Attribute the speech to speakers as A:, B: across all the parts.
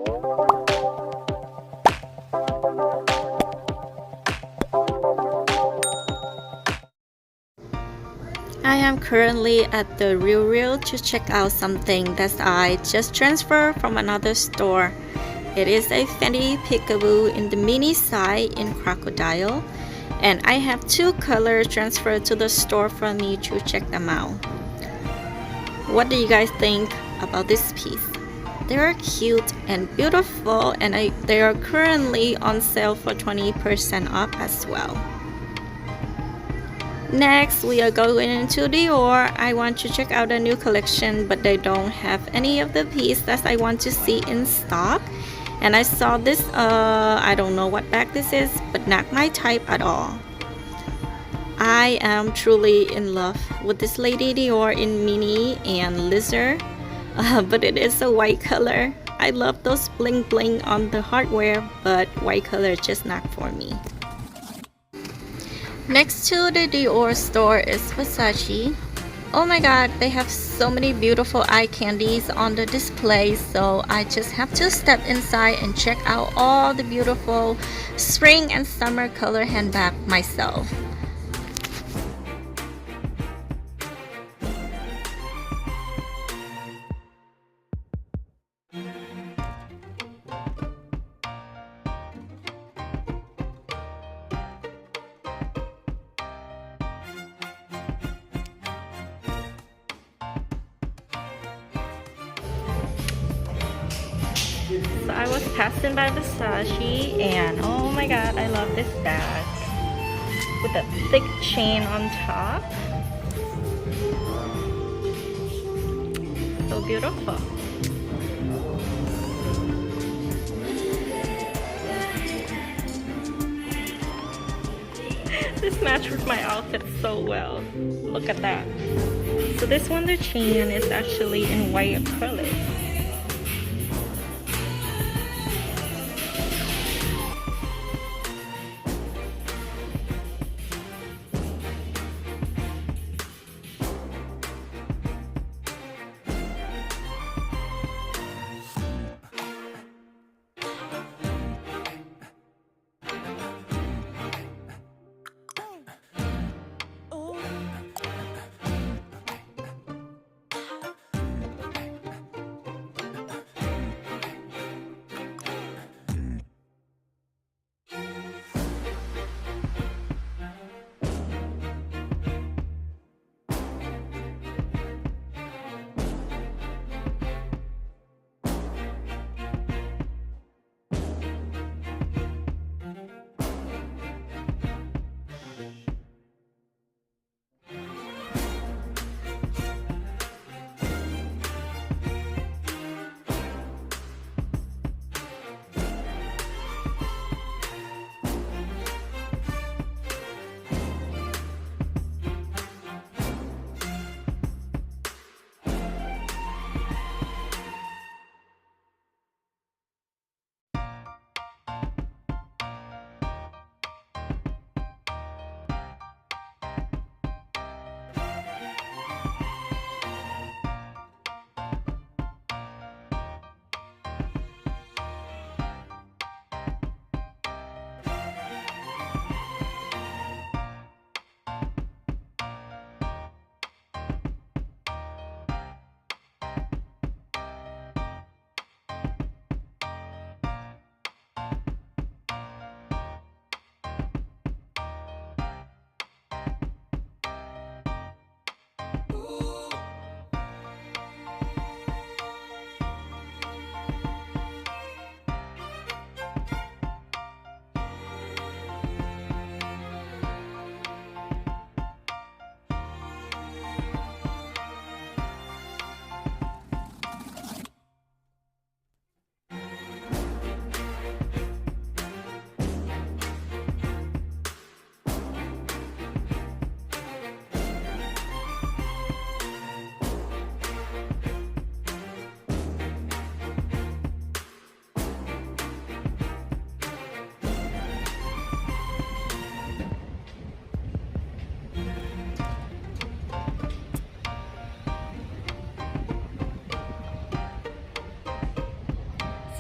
A: I am currently at the Therealreal to check out something that I just transferred from another store. It is a Fendi Peekaboo in the mini size in crocodile, and I have two colors transferred to the store for me to check them out. What do you guys think about this piece? They are cute and beautiful, and they are currently on sale for 20% off as well. Next, we are going into Dior. I want to check out a new collection, but they don't have any of the pieces that I want to see in stock. And I saw this, I don't know what bag this is, but not my type at all. I am truly in love with this Lady Dior in mini and lizard, but it is a white color. I love those bling bling on the hardware, but white color is just not for me. Next to the Dior store is Versace. Oh my god, they have so many beautiful eye candies on the display, so I just have to step inside and check out all the beautiful spring and summer color handbag myself. So I was passing by Versace, and oh my god, I love this bag with a thick chain on top. So beautiful. This matches with my outfit so well. Look at that. So this one, the chain is actually in white acrylic.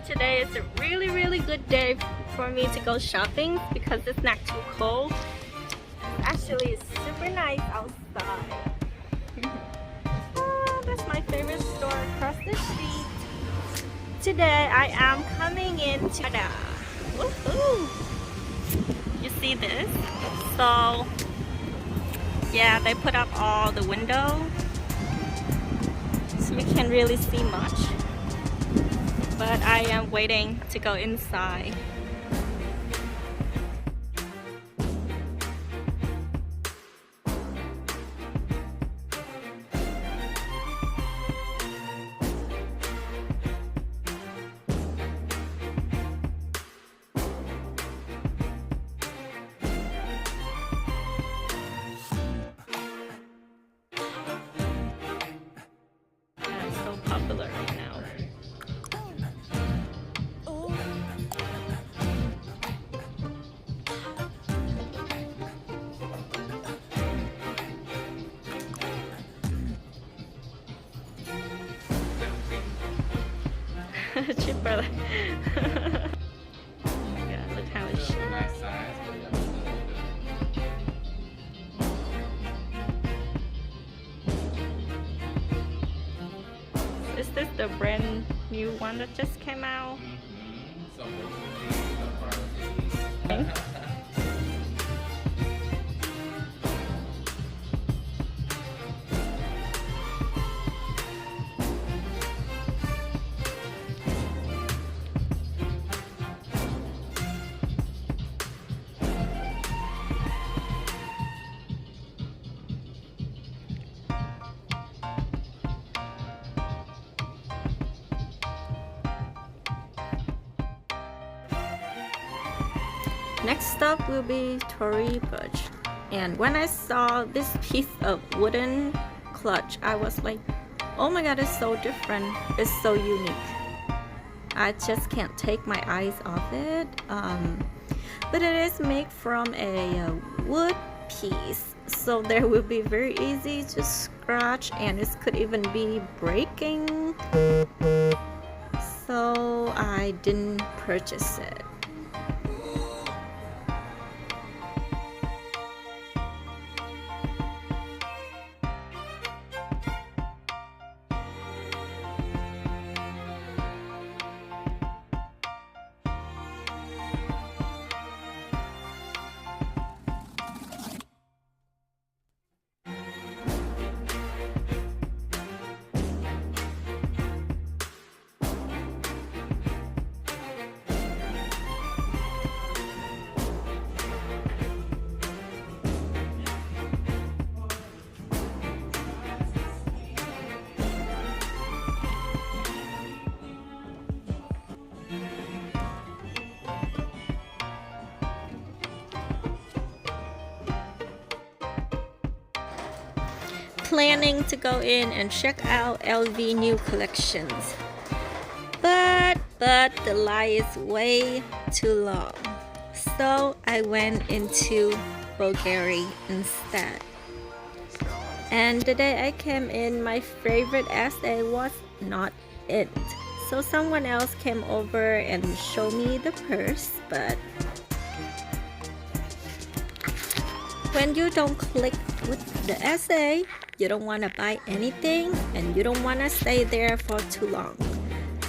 A: So today is a really good day for me to go shopping because it's not too cold. Actually, it's super nice outside. Oh, that's my favorite store across the street. Today I am coming into Prada. Woohoo! You see this? So yeah, they put up all the window, so we can't really see much. But I am waiting to go inside. It's so popular right now. Cheaper. Yeah, look how it's cheap.
B: Nice size, but yeah,
A: Is this the brand new one that just came out?
B: so we'll see.
A: Next stop will be Tory Burch. And when I saw this piece of wooden clutch, I was like, oh my god, it's so different. It's so unique. I just can't take my eyes off it. But it is made from a wood piece, so there will be very easy to scratch, and it could even be breaking. So I didn't purchase it. Planning to go in and check out LV new collections, but the line is way too long, so I went into Bulgaria instead. And the day I came in, my favorite essay was not it, so someone else came over and showed me the purse. But when you don't click with the essay, you don't want to buy anything and you don't want to stay there for too long.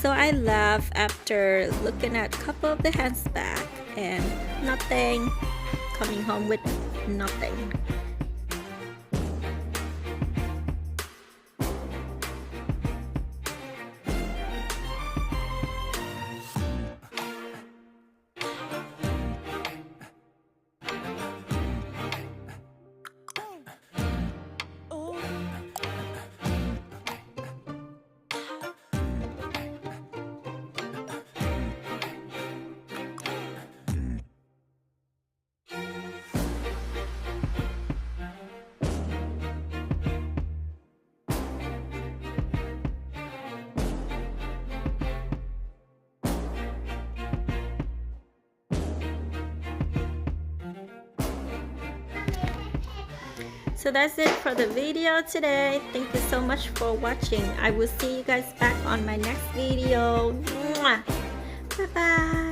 A: So I left after looking at a couple of the handbags and nothing, coming home with nothing. So that's it for the video today. Thank you so much for watching. I will see you guys back on my next video. Mwah! Bye bye.